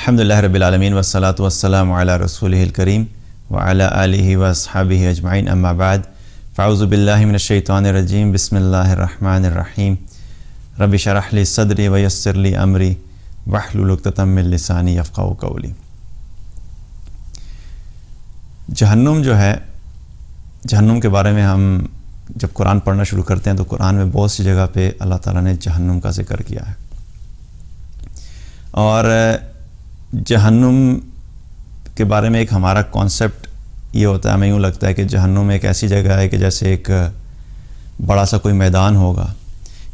الحمدللہ رب العالمین والصلاة والسلام علی رسولہ الکریم وعلی آلہ واصحابہ اجمعین اما بعد فاعوذ باللہ من الشیطان الرجیم بسم اللہ الرحمن الرحیم رب اشرح لی صدری ویسر لی امری واحلل عقدۃ من لسانی یفقہوا قولی۔ جہنم جو ہے، جہنم کے بارے میں ہم جب قرآن پڑھنا شروع کرتے ہیں تو قرآن میں بہت سی جگہ پہ اللہ تعالیٰ نے جہنم کا ذکر کیا ہے، اور جہنم کے بارے میں ایک ہمارا کانسیپٹ یہ ہوتا ہے، ہمیں یوں لگتا ہے کہ جہنم ایک ایسی جگہ ہے کہ جیسے ایک بڑا سا کوئی میدان ہوگا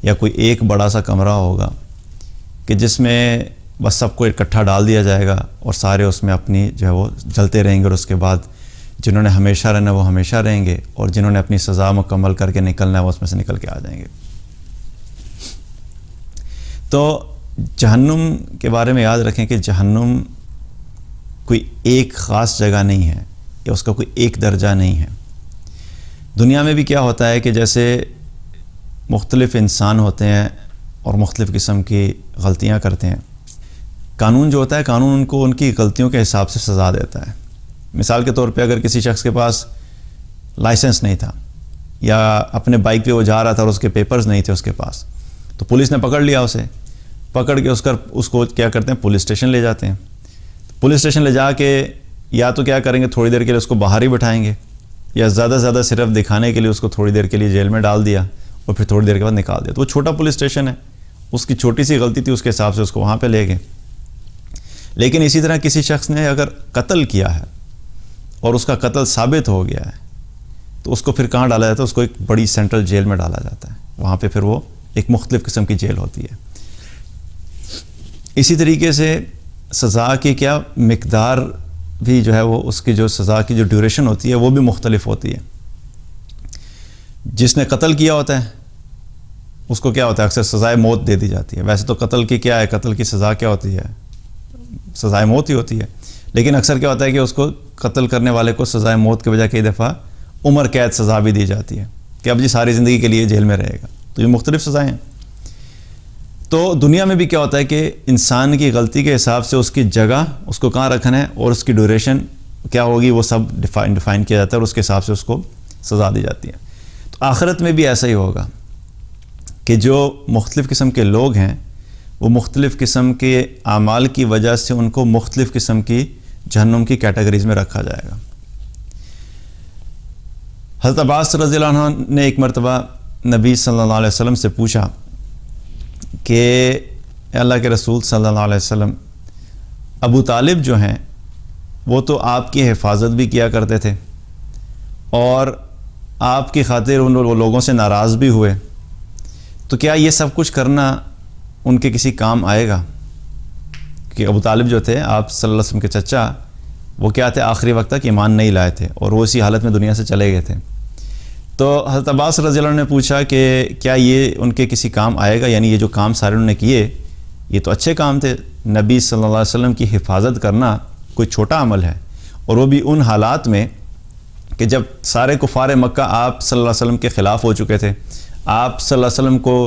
یا کوئی ایک بڑا سا کمرہ ہوگا کہ جس میں بس سب کو اکٹھا ڈال دیا جائے گا اور سارے اس میں اپنی جو ہے وہ جلتے رہیں گے، اور اس کے بعد جنہوں نے ہمیشہ رہنا وہ ہمیشہ رہیں گے، اور جنہوں نے اپنی سزا مکمل کر کے نکلنا ہے وہ اس میں سے نکل کے آ جائیں گے۔ تو جہنم کے بارے میں یاد رکھیں کہ جہنم کوئی ایک خاص جگہ نہیں ہے یا اس کا کوئی ایک درجہ نہیں ہے۔ دنیا میں بھی کیا ہوتا ہے کہ جیسے مختلف انسان ہوتے ہیں اور مختلف قسم کی غلطیاں کرتے ہیں، قانون جو ہوتا ہے قانون ان کو ان کی غلطیوں کے حساب سے سزا دیتا ہے۔ مثال کے طور پہ اگر کسی شخص کے پاس لائسنس نہیں تھا یا اپنے بائک پہ وہ جا رہا تھا اور اس کے پیپرز نہیں تھے اس کے پاس، تو پولیس نے پکڑ لیا، اسے پکڑ کے اس کو کیا کرتے ہیں، پولیس اسٹیشن لے جاتے ہیں۔ پولیس اسٹیشن لے جا کے یا تو کیا کریں گے، تھوڑی دیر کے لیے اس کو باہر ہی بٹھائیں گے، یا زیادہ سے زیادہ صرف دکھانے کے لیے اس کو تھوڑی دیر کے لیے جیل میں ڈال دیا اور پھر تھوڑی دیر کے بعد نکال دیا۔ تو وہ چھوٹا پولیس اسٹیشن ہے، اس کی چھوٹی سی غلطی تھی، اس کے حساب سے اس کو وہاں پہ لے گئے۔ لیکن اسی طرح کسی شخص نے اگر قتل کیا ہے اور اس کا قتل ثابت ہو گیا ہے تو اس کو پھر کہاں ڈالا جاتا ہے، اس کو ایک بڑی سینٹرل جیل میں ڈالا جاتا ہے، وہاں پہ پھر وہ ایک مختلف قسم کی جیل ہوتی ہے۔ اسی طریقے سے سزا کی کیا مقدار بھی جو ہے وہ اس کی جو سزا کی جو ڈیوریشن ہوتی ہے وہ بھی مختلف ہوتی ہے۔ جس نے قتل کیا ہوتا ہے اس کو کیا ہوتا ہے، اکثر سزائے موت دے دی جاتی ہے۔ ویسے تو قتل کی کیا ہے، قتل کی سزا کیا ہوتی ہے، سزائے موت ہی ہوتی ہے، لیکن اکثر کیا ہوتا ہے کہ اس کو قتل کرنے والے کو سزائے موت کے بجائے کئی دفعہ عمر قید سزا بھی دی جاتی ہے کہ اب جی ساری زندگی کے لیے جیل میں رہے گا۔ تو یہ مختلف سزائیں ہیں۔ تو دنیا میں بھی کیا ہوتا ہے کہ انسان کی غلطی کے حساب سے اس کی جگہ، اس کو کہاں رکھنا ہے اور اس کی ڈیوریشن کیا ہوگی وہ سب ڈیفائن کیا جاتا ہے، اور اس کے حساب سے اس کو سزا دی جاتی ہے۔ تو آخرت میں بھی ایسا ہی ہوگا کہ جو مختلف قسم کے لوگ ہیں وہ مختلف قسم کے اعمال کی وجہ سے ان کو مختلف قسم کی جہنم کی کیٹیگریز میں رکھا جائے گا۔ حضرت عباس رضی اللہ عنہ نے ایک مرتبہ نبی صلی اللہ علیہ وسلم سے پوچھا کہ اے اللہ کے رسول صلی اللہ علیہ وسلم، ابو طالب جو ہیں وہ تو آپ کی حفاظت بھی کیا کرتے تھے اور آپ کی خاطر ان لوگوں سے ناراض بھی ہوئے، تو کیا یہ سب کچھ کرنا ان کے کسی کام آئے گا؟ کہ ابو طالب جو تھے آپ صلی اللہ علیہ وسلم کے چچا، وہ کیا تھے، آخری وقت تک ایمان نہیں لائے تھے اور وہ اسی حالت میں دنیا سے چلے گئے تھے۔ تو حضرت عباس رضی اللہ عنہ نے پوچھا کہ کیا یہ ان کے کسی کام آئے گا، یعنی یہ جو کام سارے انہوں نے کیے یہ تو اچھے کام تھے، نبی صلی اللہ علیہ وسلم کی حفاظت کرنا کوئی چھوٹا عمل ہے، اور وہ بھی ان حالات میں کہ جب سارے کفار مکہ آپ صلی اللہ علیہ وسلم کے خلاف ہو چکے تھے، آپ صلی اللہ علیہ وسلم کو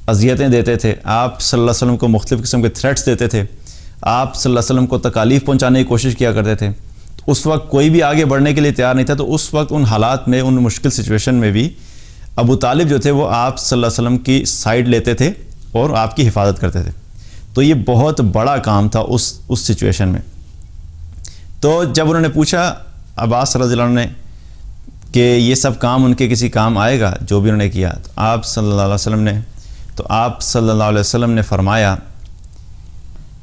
اذیتیں دیتے تھے، آپ صلی اللہ علیہ وسلم کو مختلف قسم کے تھریٹس دیتے تھے، آپ صلی اللہ علیہ وسلم کو تکالیف پہنچانے کی کوشش کیا کرتے تھے، تو اس وقت کوئی بھی آگے بڑھنے کے لیے تیار نہیں تھا۔ تو اس وقت ان حالات میں، ان مشکل سچویشن میں بھی ابو طالب جو تھے وہ آپ صلی اللہ علیہ وسلم کی سائیڈ لیتے تھے اور آپ کی حفاظت کرتے تھے۔ تو یہ بہت بڑا کام تھا اس سچویشن میں۔ تو جب انہوں نے پوچھا عباس رضی اللہ عنہ نے کہ یہ سب کام ان کے کسی کام آئے گا جو بھی انہوں نے کیا، تو آپ صلی اللہ علیہ وسلم نے فرمایا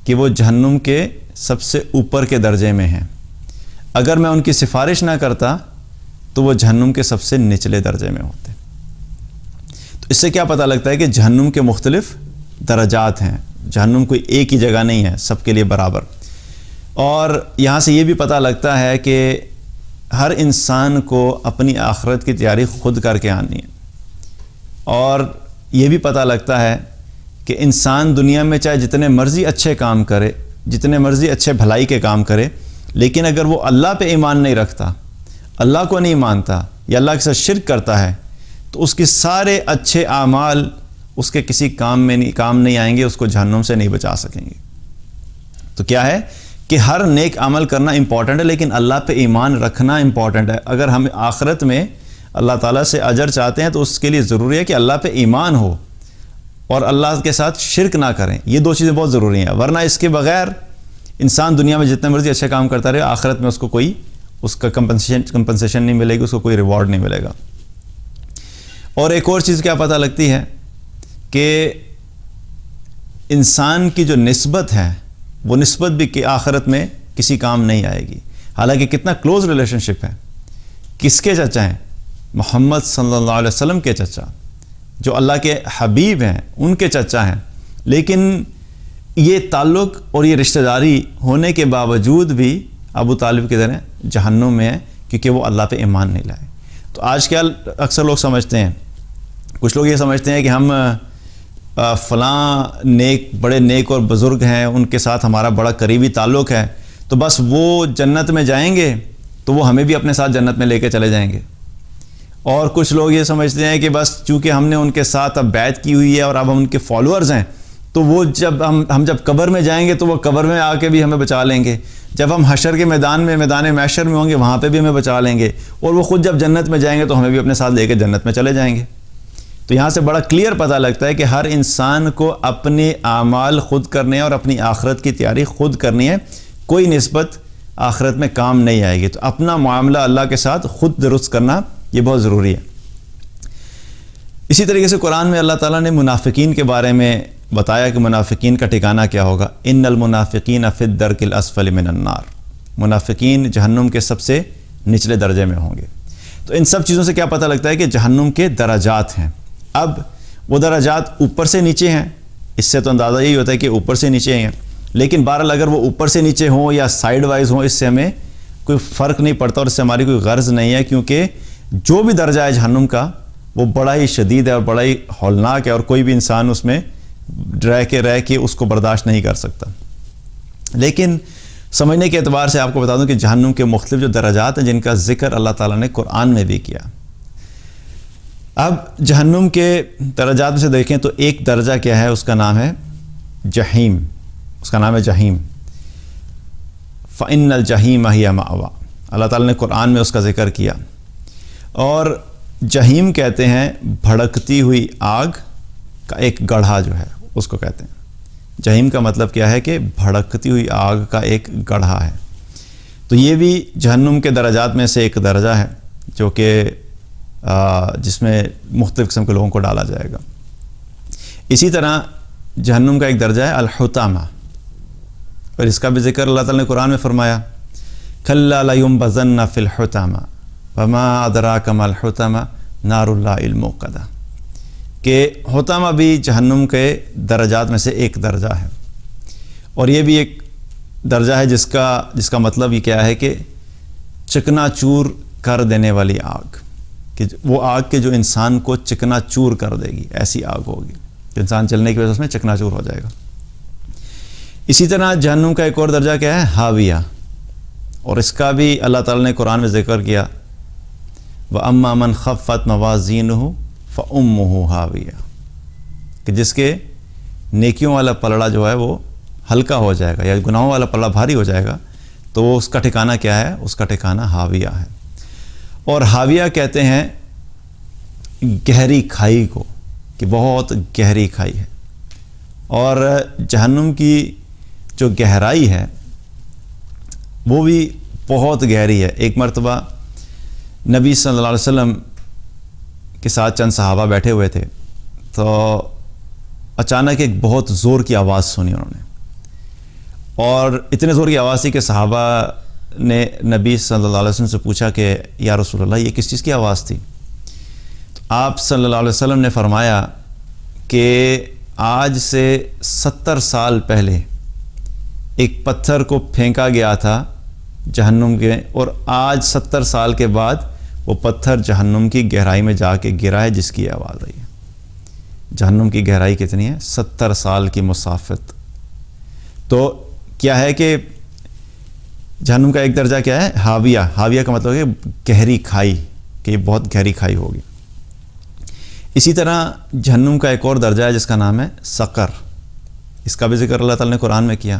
کہ وہ جہنم کے سب سے اوپر کے درجے میں ہیں، اگر میں ان کی سفارش نہ کرتا تو وہ جہنم کے سب سے نچلے درجے میں ہوتے۔ تو اس سے کیا پتہ لگتا ہے کہ جہنم کے مختلف درجات ہیں، جہنم کوئی ایک ہی جگہ نہیں ہے، سب کے لیے برابر۔ اور یہاں سے یہ بھی پتہ لگتا ہے کہ ہر انسان کو اپنی آخرت کی تیاری خود کر کے آنی ہے، اور یہ بھی پتہ لگتا ہے کہ انسان دنیا میں چاہے جتنے مرضی اچھے کام کرے، جتنے مرضی اچھے بھلائی کے کام کرے، لیکن اگر وہ اللہ پہ ایمان نہیں رکھتا، اللہ کو نہیں مانتا یا اللہ کے ساتھ شرک کرتا ہے، تو اس کے سارے اچھے اعمال اس کے کسی کام نہیں آئیں گے، اس کو جہنم سے نہیں بچا سکیں گے۔ تو کیا ہے کہ ہر نیک عمل کرنا امپورٹنٹ ہے، لیکن اللہ پہ ایمان رکھنا امپورٹنٹ ہے۔ اگر ہم آخرت میں اللہ تعالیٰ سے اجر چاہتے ہیں تو اس کے لیے ضروری ہے کہ اللہ پہ ایمان ہو اور اللہ کے ساتھ شرک نہ کریں۔ یہ دو چیزیں بہت ضروری ہیں، ورنہ اس کے بغیر انسان دنیا میں جتنے مرضی اچھے کام کرتا رہے، آخرت میں اس کو کوئی اس کا کمپنسیشن نہیں ملے گی، اس کو کوئی ریوارڈ نہیں ملے گا۔ اور ایک اور چیز کیا پتہ لگتی ہے کہ انسان کی جو نسبت ہے وہ نسبت بھی کہ آخرت میں کسی کام نہیں آئے گی، حالانکہ کتنا کلوز ریلیشن شپ ہے۔ کس کے چچا ہیں؟ محمد صلی اللہ علیہ وسلم کے چچا، جو اللہ کے حبیب ہیں ان کے چچا ہیں، لیکن یہ تعلق اور یہ رشتہ داری ہونے کے باوجود بھی ابو طالب کی طرح جہنم میں ہے، کیونکہ وہ اللہ پہ ایمان نہیں لائے۔ تو آج کل اکثر لوگ سمجھتے ہیں، کچھ لوگ یہ سمجھتے ہیں کہ ہم فلاں بڑے نیک اور بزرگ ہیں، ان کے ساتھ ہمارا بڑا قریبی تعلق ہے، تو بس وہ جنت میں جائیں گے تو وہ ہمیں بھی اپنے ساتھ جنت میں لے کے چلے جائیں گے۔ اور کچھ لوگ یہ سمجھتے ہیں کہ بس چونکہ ہم نے ان کے ساتھ اب بیعت کی ہوئی ہے اور اب ہم ان کے فالوورز ہیں، تو وہ جب ہم جب قبر میں جائیں گے تو وہ قبر میں آ کے بھی ہمیں بچا لیں گے، جب ہم حشر کے میدان محشر میں ہوں گے وہاں پہ بھی ہمیں بچا لیں گے، اور وہ خود جب جنت میں جائیں گے تو ہمیں بھی اپنے ساتھ لے کے جنت میں چلے جائیں گے۔ تو یہاں سے بڑا کلیئر پتہ لگتا ہے کہ ہر انسان کو اپنے اعمال خود کرنے ہیں اور اپنی آخرت کی تیاری خود کرنی ہے، کوئی نسبت آخرت میں کام نہیں آئے گی۔ تو اپنا معاملہ اللہ کے ساتھ خود درست کرنا یہ بہت ضروری ہے۔ اسی طریقے سے قرآن میں اللہ تعالیٰ نے منافقین کے بارے میں بتایا کہ منافقین کا ٹھکانہ کیا ہوگا۔ ان المنافقین فی الدرک الاسفل من النار، منافقین جہنم کے سب سے نچلے درجے میں ہوں گے۔ تو ان سب چیزوں سے کیا پتہ لگتا ہے کہ جہنم کے درجات ہیں۔ اب وہ درجات اوپر سے نیچے ہیں، اس سے تو اندازہ یہی ہوتا ہے کہ اوپر سے نیچے ہیں، لیکن بہرحال اگر وہ اوپر سے نیچے ہوں یا سائیڈ وائز ہوں، اس سے ہمیں کوئی فرق نہیں پڑتا اور اس سے ہماری کوئی غرض نہیں ہے، کیونکہ جو بھی درجہ ہے جہنم کا وہ بڑا ہی شدید ہے اور بڑا ہی ہولناک ہے، اور کوئی بھی انسان اس میں رہ کے اس کو برداشت نہیں کر سکتا۔ لیکن سمجھنے کے اعتبار سے آپ کو بتا دوں کہ جہنم کے مختلف جو درجات ہیں جن کا ذکر اللہ تعالیٰ نے قرآن میں بھی کیا۔ اب جہنم کے درجات میں سے دیکھیں تو ایک درجہ کیا ہے، اس کا نام ہے جہیم، اس کا نام ہے جہیم۔ فَإِنَّ الْجَحِيمَ هِيَ مَأْوَىٰ، اللہ تعالیٰ نے قرآن میں اس کا ذکر کیا۔ اور جہیم کہتے ہیں بھڑکتی ہوئی آگ کا ایک گڑھا جو ہے اس کو کہتے ہیں۔ جہیم کا مطلب کیا ہے کہ بھڑکتی ہوئی آگ کا ایک گڑھا ہے۔ تو یہ بھی جہنم کے درجات میں سے ایک درجہ ہے جو کہ جس میں مختلف قسم کے لوگوں کو ڈالا جائے گا۔ اسی طرح جہنم کا ایک درجہ ہے الحطامہ، اور اس کا بھی ذکر اللہ تعالیٰ نے قرآن میں فرمایا، کَلَّا لَيُنبَذَنَّ فِي الْحُطَامَةِ وَمَا أَدْرَاكَ مَا الْحُطَامَةُ نَارُ اللَّهِ الْمُوقَدَةُ، کہ حطامہ بھی جہنم کے درجات میں سے ایک درجہ ہے، اور یہ بھی ایک درجہ ہے جس کا مطلب یہ کیا ہے کہ چکنا چور کر دینے والی آگ، کہ وہ آگ کے جو انسان کو چکنا چور کر دے گی، ایسی آگ ہوگی کہ انسان چلنے کی وجہ سے اس میں چکنا چور ہو جائے گا۔ اسی طرح جہنم کا ایک اور درجہ کیا ہے، حاویہ، اور اس کا بھی اللہ تعالیٰ نے قرآن میں ذکر کیا، وَأَمَّا مَنْ خَفَّتْ مَوَازِينُهُ فَأُمُّهُ حَاوِيَةٌ، کہ جس کے نیکیوں والا پلڑا جو ہے وہ ہلکا ہو جائے گا یا گناہوں والا پلڑا بھاری ہو جائے گا، تو وہ اس کا ٹھکانہ کیا ہے، اس کا ٹھکانہ حاویہ ہے۔ اور حاویہ کہتے ہیں گہری کھائی کو، کہ بہت گہری کھائی ہے، اور جہنم کی جو گہرائی ہے وہ بھی بہت گہری ہے۔ ایک مرتبہ نبی صلی اللہ علیہ وسلم کے ساتھ چند صحابہ بیٹھے ہوئے تھے، تو اچانک ایک بہت زور کی آواز سنی انہوں نے، اور اتنے زور کی آواز تھی کہ صحابہ نے نبی صلی اللہ علیہ وسلم سے پوچھا کہ یا رسول اللہ یہ کس چیز کی آواز تھی؟ تو آپ صلی اللہ علیہ وسلم نے فرمایا کہ آج سے 70 سال پہلے ایک پتھر کو پھینکا گیا تھا جہنم کے، اور آج 70 سال کے بعد وہ پتھر جہنم کی گہرائی میں جا کے گرا ہے جس کی آواز آئی ہے۔ جہنم کی گہرائی کتنی ہے؟ 70 سال کی مسافت۔ تو کیا ہے کہ جہنم کا ایک درجہ کیا ہے، حاویہ۔ حاویہ کا مطلب ہے گہری کھائی، کہ یہ بہت گہری کھائی ہوگی۔ اسی طرح جہنم کا ایک اور درجہ ہے جس کا نام ہے سقر، اس کا بھی ذکر اللہ تعالیٰ نے قرآن میں کیا،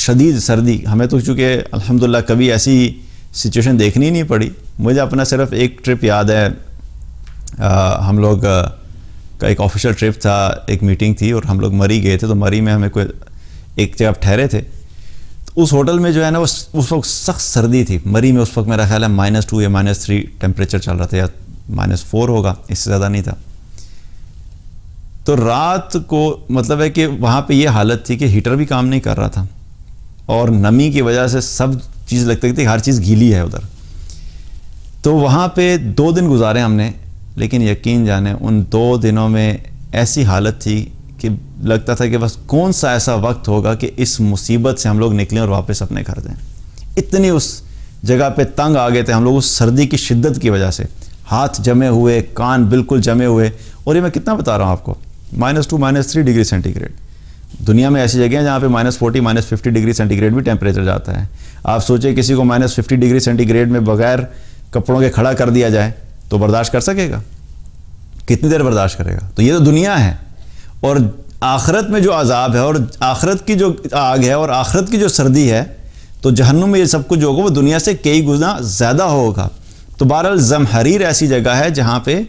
شدید سردی. ہمیں تو چونکہ الحمدللہ کبھی ایسی سچویشن دیکھنی نہیں پڑی. مجھے اپنا صرف ایک ٹرپ یاد ہے, ہم لوگ کا ایک آفیشیل ٹرپ تھا, ایک میٹنگ تھی اور ہم لوگ مری گئے تھے. تو مری میں ہمیں کوئی ایک جگہ ٹھہرے تھے, تو اس ہوٹل میں جو ہے نا وہ اس وقت سخت سردی تھی. مری میں اس وقت میرا خیال ہے -2 یا -3 ٹیمپریچر چل رہا تھا, یا -4 ہوگا, اس سے زیادہ نہیں تھا. تو رات کو مطلب ہے کہ وہاں پہ یہ حالت تھی کہ ہیٹر بھی کام نہیں کر رہا تھا, اور نمی کی وجہ سے سب چیز لگتی تھی ہر چیز گیلی ہے ادھر. تو وہاں پہ 2 دن گزارے ہم نے, لیکن یقین جانے ان 2 دنوں میں ایسی حالت تھی کہ لگتا تھا کہ بس کون سا ایسا وقت ہوگا کہ اس مصیبت سے ہم لوگ نکلیں اور واپس اپنے گھر دیں. اتنی اس جگہ پہ تنگ آ گئے تھے ہم لوگ اس سردی کی شدت کی وجہ سے, ہاتھ جمے ہوئے, کان بالکل جمے ہوئے. اور یہ میں کتنا بتا رہا ہوں آپ کو, -2 -3 ڈگری سینٹی گریڈ. دنیا میں ایسی جگہیں ہیں جہاں پہ -40 -50 ڈگری سینٹی گریڈ بھی ٹیمپریچر جاتا ہے. آپ سوچیں کسی کو -50 ڈگری سینٹی گریڈ میں بغیر کپڑوں کے کھڑا کر دیا جائے تو برداشت کر سکے گا؟ کتنی دیر برداشت کرے گا؟ تو یہ تو دنیا ہے. اور آخرت میں جو عذاب ہے, اور آخرت کی جو آگ ہے, اور آخرت کی جو سردی ہے, تو جہنم میں یہ سب کچھ جو ہوگا وہ دنیا سے کئی گنا زیادہ ہوگا. تو بہرحال زمہریر ایسی جگہ ہے جہاں پہ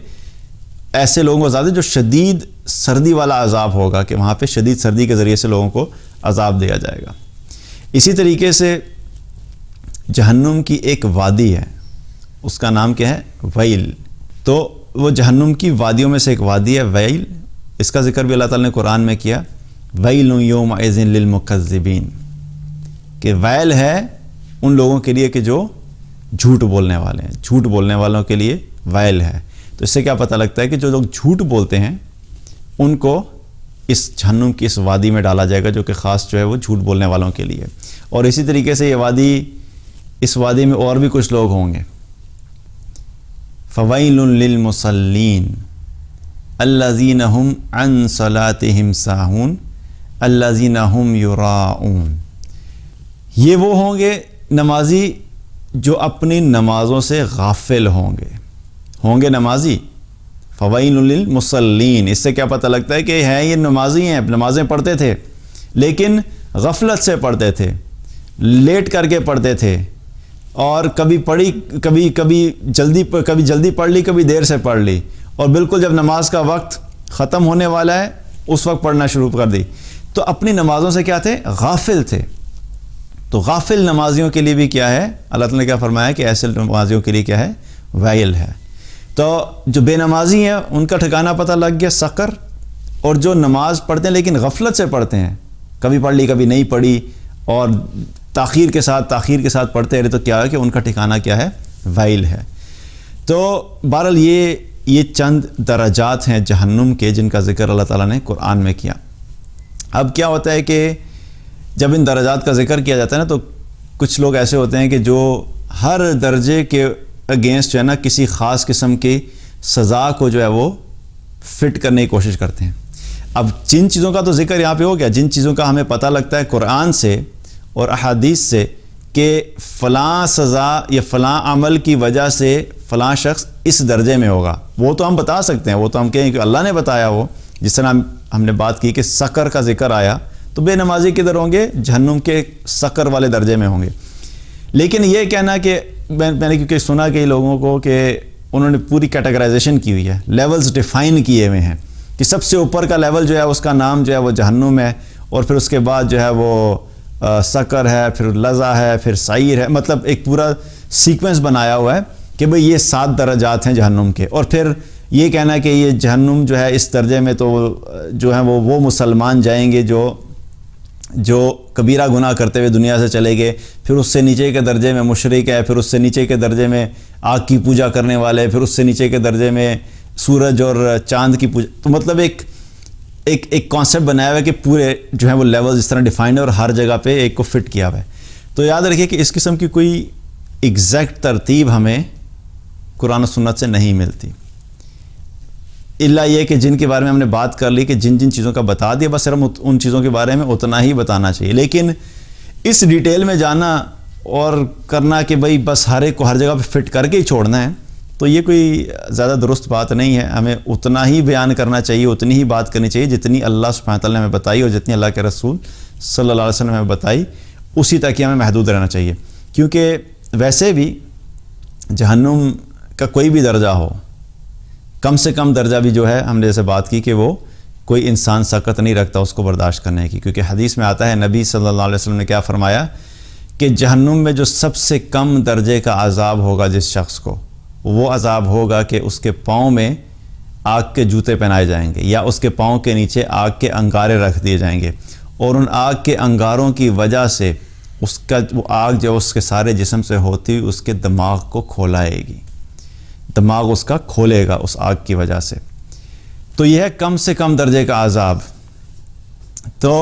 ایسے لوگوں کو زیادہ جو شدید سردی والا عذاب ہوگا, کہ وہاں پہ شدید سردی کے ذریعے سے لوگوں کو عذاب دیا جائے گا. اسی طریقے سے جہنم کی ایک وادی ہے, اس کا نام کیا ہے؟ ویل. تو وہ جہنم کی وادیوں میں سے ایک وادی ہے ویل. اس کا ذکر بھی اللہ تعالیٰ نے قرآن میں کیا, ویل یومئذ للمکذبین, کہ ویل ہے ان لوگوں کے لیے کہ جو جھوٹ بولنے والے ہیں. جھوٹ بولنے والوں کے لیے ویل ہے. تو اس سے کیا پتہ لگتا ہے کہ جو لوگ جھوٹ بولتے ہیں ان کو اس جہنم کی اس وادی میں ڈالا جائے گا, جو کہ خاص جو ہے وہ جھوٹ بولنے والوں کے لیے. اور اسی طریقے سے یہ وادی, اس وادی میں اور بھی کچھ لوگ ہوں گے. فویل للمصلین الذین هم عن صلاتهم ساہون الذین هم یراؤون. یہ وہ ہوں گے نمازی جو اپنی نمازوں سے غافل ہوں گے نمازی. فویل للمصلین, اس سے کیا پتہ لگتا ہے کہ ہیں یہ نمازی ہیں, نمازیں پڑھتے تھے لیکن غفلت سے پڑھتے تھے, لیٹ کر کے پڑھتے تھے, اور کبھی پڑھی کبھی جلدی پڑھ لی, کبھی دیر سے پڑھ لی, اور بالکل جب نماز کا وقت ختم ہونے والا ہے اس وقت پڑھنا شروع کر دی. تو اپنی نمازوں سے کیا تھے؟ غافل تھے. تو غافل نمازیوں کے لیے بھی کیا ہے؟ اللہ تعالیٰ نے کیا فرمایا کہ ایسے نمازیوں کے لیے کیا ہے؟ ویل ہے. تو جو بے نمازی ہیں ان کا ٹھکانہ پتہ لگ گیا سقر. اور جو نماز پڑھتے ہیں لیکن غفلت سے پڑھتے ہیں, کبھی پڑھ لی کبھی نہیں پڑھی, اور تاخیر کے ساتھ پڑھتے رہے, تو کیا ہے کہ ان کا ٹھکانہ کیا ہے؟ ویل ہے. تو بہرحال یہ چند درجات ہیں جہنم کے جن کا ذکر اللہ تعالیٰ نے قرآن میں کیا. اب کیا ہوتا ہے کہ جب ان درجات کا ذکر کیا جاتا ہے نا, تو کچھ لوگ ایسے ہوتے ہیں کہ جو ہر درجے کے اگینسٹ جو ہے نا کسی خاص قسم کی سزا کو جو ہے وہ فٹ کرنے کی کوشش کرتے ہیں. اب جن چیزوں کا تو ذکر یہاں پہ ہو گیا, جن چیزوں کا ہمیں پتہ لگتا ہے قرآن سے اور احادیث سے کہ فلاں سزا یا فلاں عمل کی وجہ سے فلاں شخص اس درجے میں ہوگا, وہ تو ہم بتا سکتے ہیں, وہ تو ہم کہیں کہ اللہ نے بتایا. وہ جس طرح ہم نے بات کی کہ سقر کا ذکر آیا, تو بے نمازی کدھر ہوں گے؟ جہنم کے سقر والے درجے میں ہوں گے. لیکن یہ کہنا کہ میں نے کیونکہ سنا کہ لوگوں کو کہ انہوں نے پوری کیٹیگرائزیشن کی ہوئی ہے, لیولز ڈیفائن کیے ہوئے ہیں کہ سب سے اوپر کا لیول جو ہے اس کا نام جو ہے وہ جہنم ہے, اور پھر اس کے بعد جو ہے وہ سقر ہے, پھر لظا ہے, پھر سعیر ہے. مطلب ایک پورا سیکوینس بنایا ہوا ہے کہ بھئی یہ 7 درجات ہیں جہنم کے. اور پھر یہ کہنا کہ یہ جہنم جو ہے اس درجے میں تو جو ہے وہ مسلمان جائیں گے جو کبیرہ گناہ کرتے ہوئے دنیا سے چلے گئے, پھر اس سے نیچے کے درجے میں مشرک ہے, پھر اس سے نیچے کے درجے میں آگ کی پوجا کرنے والے, پھر اس سے نیچے کے درجے میں سورج اور چاند کی پوجا. تو مطلب ایک کانسیپٹ بنایا ہوا ہے کہ پورے جو ہے وہ لیول اس طرح ڈیفائنڈ ہے اور ہر جگہ پہ ایک کو فٹ کیا ہوا ہے. تو یاد رکھیے کہ اس قسم کی کوئی ایگزیکٹ ترتیب ہمیں قرآن و سنت سے نہیں ملتی, الا یہ کہ جن کے بارے میں ہم نے بات کر لی کہ جن چیزوں کا بتا دیا, بس صرف ان چیزوں کے بارے میں اتنا ہی بتانا چاہیے. لیکن اس ڈیٹیل میں جانا اور کرنا کہ بھئی بس ہر ایک کو ہر جگہ پہ فٹ کر کے ہی چھوڑنا ہے, تو یہ کوئی زیادہ درست بات نہیں ہے. ہمیں اتنا ہی بیان کرنا چاہیے, اتنی ہی بات کرنی چاہیے جتنی اللہ سبحانہ وتعالیٰ نے ہمیں بتائی اور جتنی اللہ کے رسول صلی اللہ علیہ وسلم نے ہمیں بتائی. اسی تک ہی ہمیں محدود رہنا چاہیے، کیونکہ ویسے بھی جہنم کا کوئی بھی درجہ ہو، کم سے کم درجہ بھی جو ہے ہم نے جیسے بات کی کہ وہ کوئی انسان سخت نہیں رکھتا اس کو برداشت کرنے کی، کیونکہ حدیث میں آتا ہے نبی صلی اللہ علیہ وسلم نے کیا فرمایا کہ جہنم میں جو سب سے کم درجے کا عذاب ہوگا جس شخص کو، وہ عذاب ہوگا کہ اس کے پاؤں میں آگ کے جوتے پہنائے جائیں گے یا اس کے پاؤں کے نیچے آگ کے انگارے رکھ دیے جائیں گے، اور ان آگ کے انگاروں کی وجہ سے اس کا وہ آگ جو اس کے سارے جسم سے ہوتی اس کے دماغ کو کھولائے گی، دماغ اس کا کھولے گا اس آگ کی وجہ سے۔ تو یہ ہے کم سے کم درجے کا عذاب۔ تو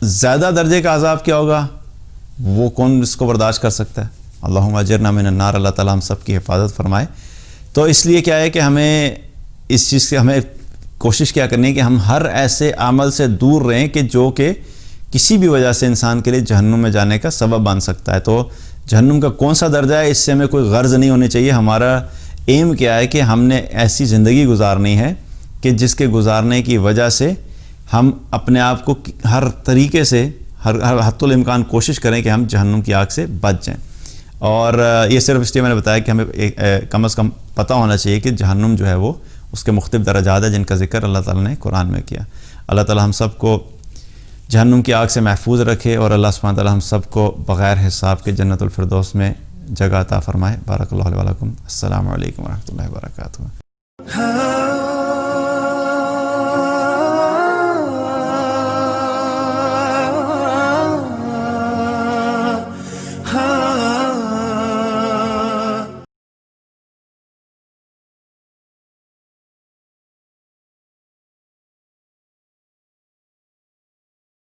زیادہ درجے کا عذاب کیا ہوگا، وہ کون اس کو برداشت کر سکتا ہے؟ اللہم اجرنا من النار، اللہ تعالیٰ ہم سب کی حفاظت فرمائے۔ تو اس لیے کیا ہے کہ ہمیں اس چیز سے ہمیں کوشش کیا کرنی ہے کہ ہم ہر ایسے عمل سے دور رہیں کہ جو کہ کسی بھی وجہ سے انسان کے لیے جہنم میں جانے کا سبب بن سکتا ہے۔ تو جہنم کا کون سا درجہ ہے اس سے ہمیں کوئی غرض نہیں ہونی چاہیے۔ ہمارا ایم کیا ہے کہ ہم نے ایسی زندگی گزارنی ہے کہ جس کے گزارنے کی وجہ سے ہم اپنے آپ کو ہر طریقے سے ہر حد الامکان کوشش کریں کہ ہم جہنم کی آگ سے بچ جائیں۔ اور یہ صرف اس لیے میں نے بتایا کہ ہمیں کم از کم پتہ ہونا چاہیے کہ جہنم جو ہے وہ اس کے مختلف درجات ہیں جن کا ذکر اللہ تعالیٰ نے قرآن میں کیا۔ اللہ تعالیٰ ہم سب کو جہنم کی آگ سے محفوظ رکھے، اور اللہ سبحانہ تعالیٰ ہم سب کو بغیر حساب کے جنت الفردوس میں جگہ عطا فرمائے۔ بارک اللہ علیہ ولکم۔ السلام علیکم ورحمۃ اللہ وبرکاتہ۔